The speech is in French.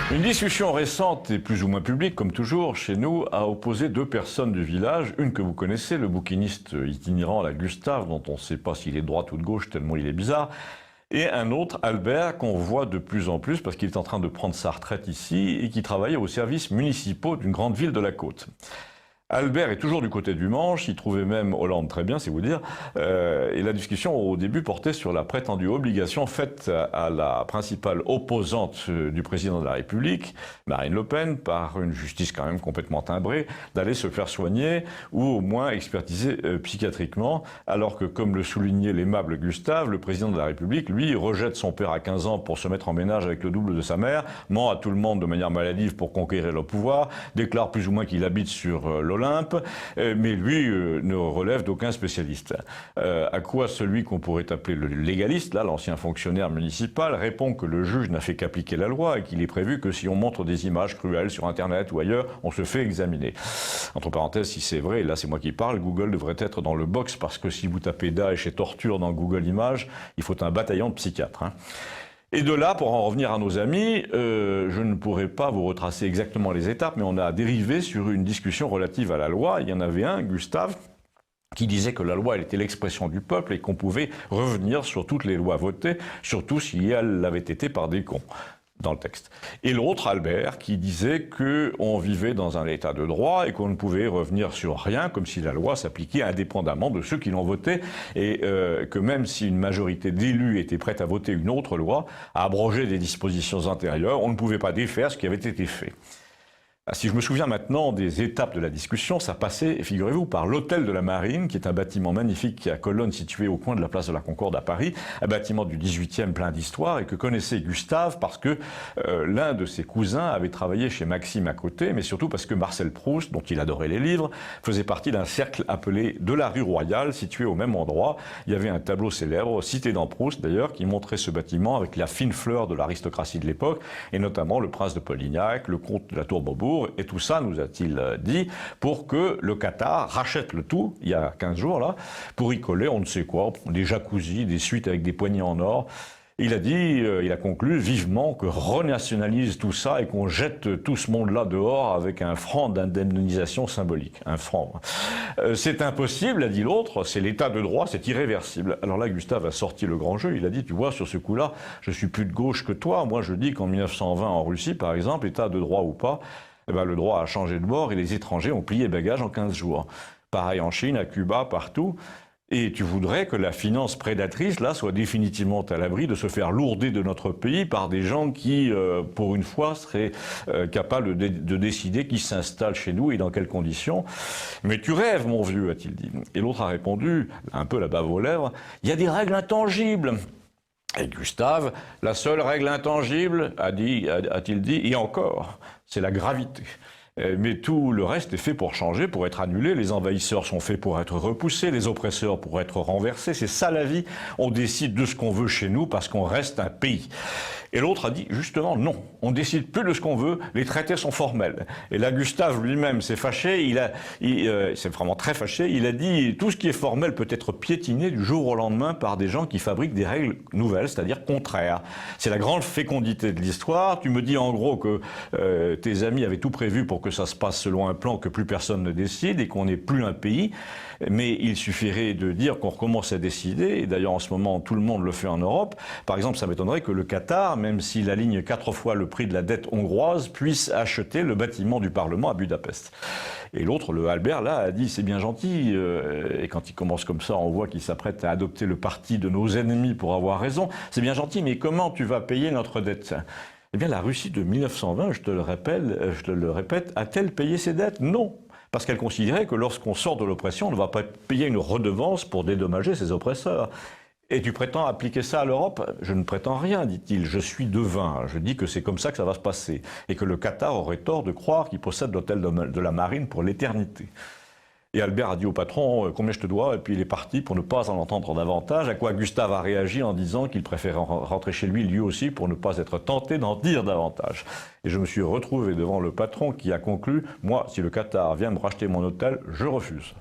Une discussion récente et plus ou moins publique, comme toujours chez nous, a opposé deux personnes du village. Une que vous connaissez, le bouquiniste itinérant, la Gustave, dont on ne sait pas s'il est de droite ou de gauche tellement il est bizarre. Et un autre, Albert, qu'on voit de plus en plus parce qu'il est en train de prendre sa retraite ici et qui travaillait aux services municipaux d'une grande ville de la côte. Albert est toujours du côté du manche, il trouvait même Hollande très bien, c'est vous dire, et la discussion au début portait sur la prétendue obligation faite à la principale opposante du président de la République, Marine Le Pen, par une justice quand même complètement timbrée, d'aller se faire soigner ou au moins expertiser psychiatriquement, alors que, comme le soulignait l'aimable Gustave, le président de la République, lui, rejette son père à 15 ans pour se mettre en ménage avec le double de sa mère, ment à tout le monde de manière maladive pour conquérir le pouvoir, déclare plus ou moins qu'il habite sur l'Olympe, mais lui ne relève d'aucun spécialiste. À quoi celui qu'on pourrait appeler le légaliste, là, l'ancien fonctionnaire municipal, répond que le juge n'a fait qu'appliquer la loi et qu'il est prévu que si on montre des images cruelles sur Internet ou ailleurs, on se fait examiner. Entre parenthèses, si c'est vrai, là c'est moi qui parle, Google devrait être dans le box parce que si vous tapez Daesh et torture dans Google Images, il faut un bataillon de psychiatres. Et de là, pour en revenir à nos amis, je ne pourrais pas vous retracer exactement les étapes, mais on a dérivé sur une discussion relative à la loi. Il y en avait un, Gustave, qui disait que la loi elle était l'expression du peuple et qu'on pouvait revenir sur toutes les lois votées, surtout si elles l'avaient été par des cons, dans le texte. Et l'autre, Albert, qui disait qu'on vivait dans un état de droit et qu'on ne pouvait revenir sur rien, comme si la loi s'appliquait indépendamment de ceux qui l'ont voté, et que même si une majorité d'élus était prête à voter une autre loi, à abroger des dispositions antérieures, on ne pouvait pas défaire ce qui avait été fait. Si je me souviens maintenant des étapes de la discussion, ça passait, figurez-vous, par l'Hôtel de la Marine, qui est un bâtiment magnifique qui est à Cologne, situé au coin de la place de la Concorde à Paris, un bâtiment du 18e plein d'histoire et que connaissait Gustave parce que l'un de ses cousins avait travaillé chez Maxime à côté, mais surtout parce que Marcel Proust, dont il adorait les livres, faisait partie d'un cercle appelé de la rue Royale, situé au même endroit. Il y avait un tableau célèbre, cité dans Proust d'ailleurs, qui montrait ce bâtiment avec la fine fleur de l'aristocratie de l'époque, et notamment le prince de Polignac, le comte de la Tour-Beaubourg. Et tout ça, nous a-t-il dit, pour que le Qatar rachète le tout, il y a 15 jours là, pour y coller on ne sait quoi, des jacuzzis, des suites avec des poignées en or. Il a dit, il a conclu vivement que renationalise tout ça et qu'on jette tout ce monde-là dehors avec un franc d'indemnisation symbolique. Un franc. C'est impossible, a dit l'autre, c'est l'état de droit, c'est irréversible. Alors là, Gustave a sorti le grand jeu, il a dit, tu vois, sur ce coup-là, je suis plus de gauche que toi. Moi, je dis qu'en 1920, en Russie, par exemple, état de droit ou pas, eh ben, le droit a changé de bord et les étrangers ont plié bagages en 15 jours. Pareil en Chine, à Cuba, partout. Et tu voudrais que la finance prédatrice, là, soit définitivement à l'abri de se faire lourder de notre pays par des gens qui, pour une fois, seraient capables de décider qui s'installe chez nous et dans quelles conditions. Mais tu rêves, mon vieux, a-t-il dit. Et l'autre a répondu, un peu la bave aux lèvres, il y a des règles intangibles. Et Gustave, la seule règle intangible, a-t-il dit, et encore, c'est la gravité. Mais tout le reste est fait pour changer, pour être annulé. Les envahisseurs sont faits pour être repoussés, les oppresseurs pour être renversés. C'est ça la vie. On décide de ce qu'on veut chez nous parce qu'on reste un pays. Et l'autre a dit justement non, on décide plus de ce qu'on veut, les traités sont formels. Et là, Gustave lui-même s'est fâché, il s'est vraiment très fâché, il a dit tout ce qui est formel peut être piétiné du jour au lendemain par des gens qui fabriquent des règles nouvelles, c'est-à-dire contraires. C'est la grande fécondité de l'histoire. Tu me dis en gros que tes amis avaient tout prévu pour que ça se passe selon un plan que plus personne ne décide et qu'on n'est plus un pays. Mais il suffirait de dire qu'on recommence à décider, et d'ailleurs en ce moment tout le monde le fait en Europe. Par exemple, ça m'étonnerait que le Qatar, même s'il aligne 4 fois le prix de la dette hongroise, puisse acheter le bâtiment du Parlement à Budapest. Et l'autre, le Albert, là, a dit c'est bien gentil, et quand il commence comme ça, on voit qu'il s'apprête à adopter le parti de nos ennemis pour avoir raison. C'est bien gentil, mais comment tu vas payer notre dette ? Eh bien, la Russie de 1920, je te le répète, a-t-elle payé ses dettes ? Non. Parce qu'elle considérait que lorsqu'on sort de l'oppression, on ne va pas payer une redevance pour dédommager ses oppresseurs. Et tu prétends appliquer ça à l'Europe ? Je ne prétends rien, dit-il. Je suis devin. Je dis que c'est comme ça que ça va se passer. Et que le Qatar aurait tort de croire qu'il possède l'hôtel de la Marine pour l'éternité. Et Albert a dit au patron « Combien je te dois ?» Et puis il est parti pour ne pas en entendre davantage, à quoi Gustave a réagi en disant qu'il préférait rentrer chez lui aussi pour ne pas être tenté d'en dire davantage. Et je me suis retrouvé devant le patron qui a conclu « Moi, si le Qatar vient me racheter mon hôtel, je refuse. »